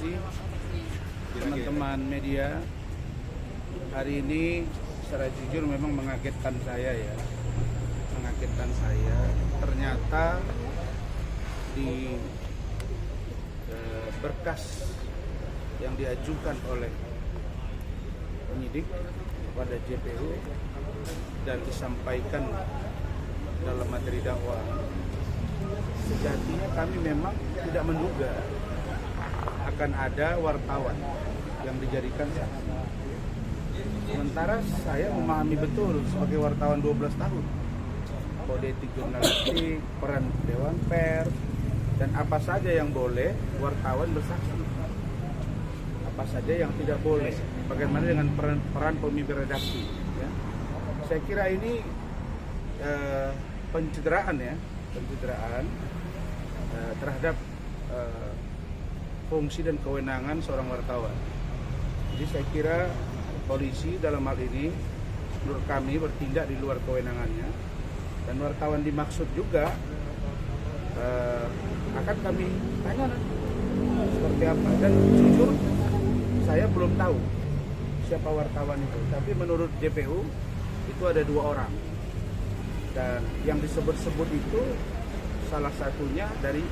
kasih teman-teman media. Hari ini secara jujur memang mengagetkan saya ya. Mengagetkan saya. Ternyata di berkas yang diajukan oleh penyidik kepada JPU dan disampaikan dalam materi dakwaan, sejatinya kami memang tidak menduga akan ada wartawan yang dijadikan saksi. Sementara saya memahami betul sebagai wartawan 12 tahun kode etik jurnalistik, peran Dewan Pers, dan apa saja yang boleh wartawan bersaksi, apa saja yang tidak boleh, bagaimana dengan peran pemimpin redaksi ya. Saya kira ini pencitraan terhadap fungsi dan kewenangan seorang wartawan. Jadi saya kira polisi dalam hal ini menurut kami bertindak di luar kewenangannya, dan wartawan dimaksud juga akan kami tanya seperti apa. Dan jujur saya belum tahu siapa wartawan itu, tapi menurut JPU itu ada 2 orang. Dan yang disebut-sebut itu salah satunya dari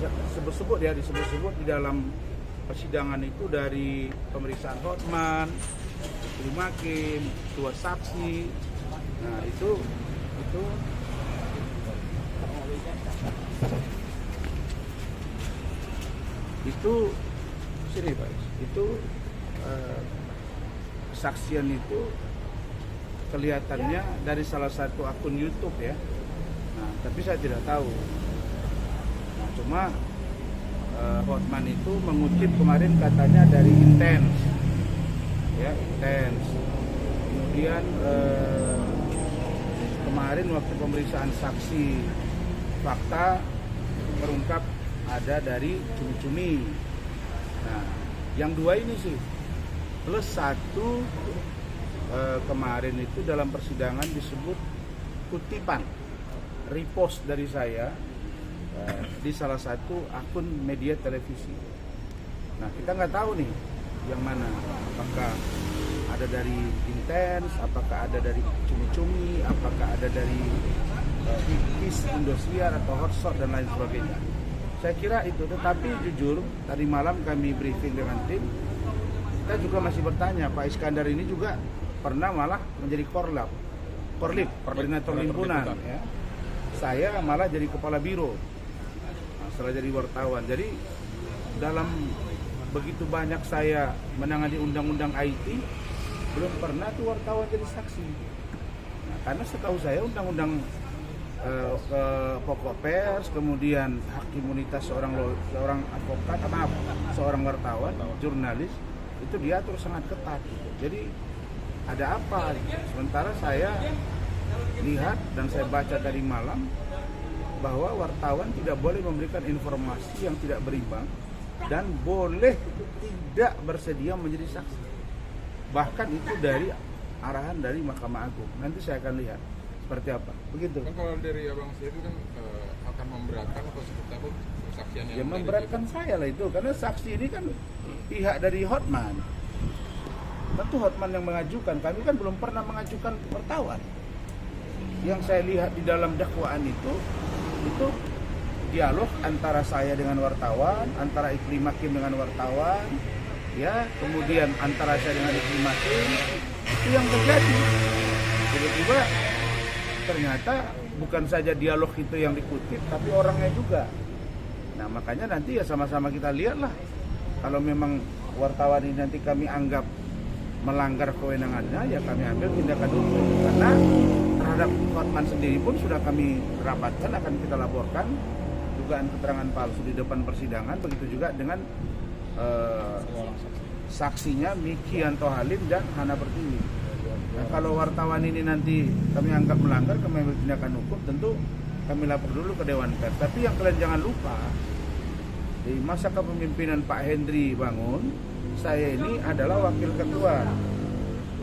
disebut-sebut di dalam persidangan itu dari pemeriksaan Hotman, Terima Hakim, dua saksi. Nah itu sini Pak, itu kesaksian itu kelihatannya dari salah satu akun YouTube ya. Nah, tapi saya tidak tahu. Nah, cuma Hotman itu mengutip kemarin katanya dari Intens, ya Intens. Kemudian kemarin waktu pemeriksaan saksi fakta terungkap ada dari Cumi-Cumi. Nah, yang 2 ini sih plus 1 kemarin itu dalam persidangan disebut kutipan repost dari saya di salah satu akun media televisi. Nah kita nggak tahu nih yang mana, apakah ada dari Intens, apakah ada dari Cumi-Cumi, apakah ada dari Ikis, Indosiar atau Hotshot dan lain sebagainya. Saya kira itu, tetapi jujur tadi malam kami briefing dengan tim, kita juga masih bertanya, Pak Iskandar ini juga pernah malah menjadi Korlap, koordinator himpunan ya. Saya malah jadi kepala biro setelah jadi wartawan. Jadi dalam begitu banyak saya menangani undang-undang IT, belum pernah tuh wartawan jadi saksi. Nah, karena setahu saya undang-undang ke pokok pers, kemudian hak imunitas seorang advokat, seorang wartawan, jurnalis itu diatur sangat ketat gitu. Jadi ada apa? Sementara saya lihat dan saya baca tadi malam bahwa wartawan tidak boleh memberikan informasi yang tidak berimbang dan boleh tidak bersedia menjadi saksi. Bahkan itu dari arahan dari Mahkamah Agung. Nanti saya akan lihat seperti apa. Begitu. Kan kalau dari Abang saya itu kan akan memberatkan atau seperti apa kesaksian yang memberatkan saya lah itu, karena saksi ini kan pihak dari Hotman. Tentu Hotman yang mengajukan, kami kan belum pernah mengajukan wartawan. Yang saya lihat di dalam dakwaan itu dialog antara saya dengan wartawan, antara Iklim Hakim dengan wartawan, ya, kemudian antara saya dengan Iklim Hakim, itu yang terjadi. Tiba-tiba ternyata bukan saja dialog itu yang dikutip, tapi orangnya juga. Nah makanya nanti ya sama-sama kita lihatlah. Kalau memang wartawan ini nanti kami anggap melanggar kewenangannya, ya kami ambil tindakan hukum. Karena terhadap Hotman sendiri pun sudah kami rapatkan, akan kita laporkan dugaan keterangan palsu di depan persidangan. Begitu juga dengan saksinya Miki Yanto Halim dan Hana Pertiwi. Nah, kalau wartawan ini nanti kami anggap melanggar, kami ambil tindakan hukum, tentu kami lapor dulu ke Dewan Pers. Tapi yang kalian jangan lupa, di masa kepemimpinan Pak Hendri Bangun, saya ini adalah wakil ketua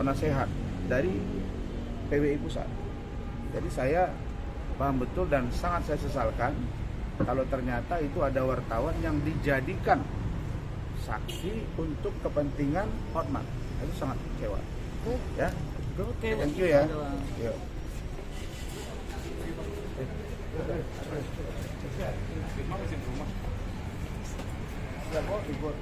penasehat dari PWI Pusat. Jadi saya paham betul dan sangat saya sesalkan kalau ternyata itu ada wartawan yang dijadikan saksi untuk kepentingan Hotmart. Itu sangat kecewa. Ya, Oke, thank you ya. doang. Yuk. Rumah mesin rumah. Siapa? Ikut.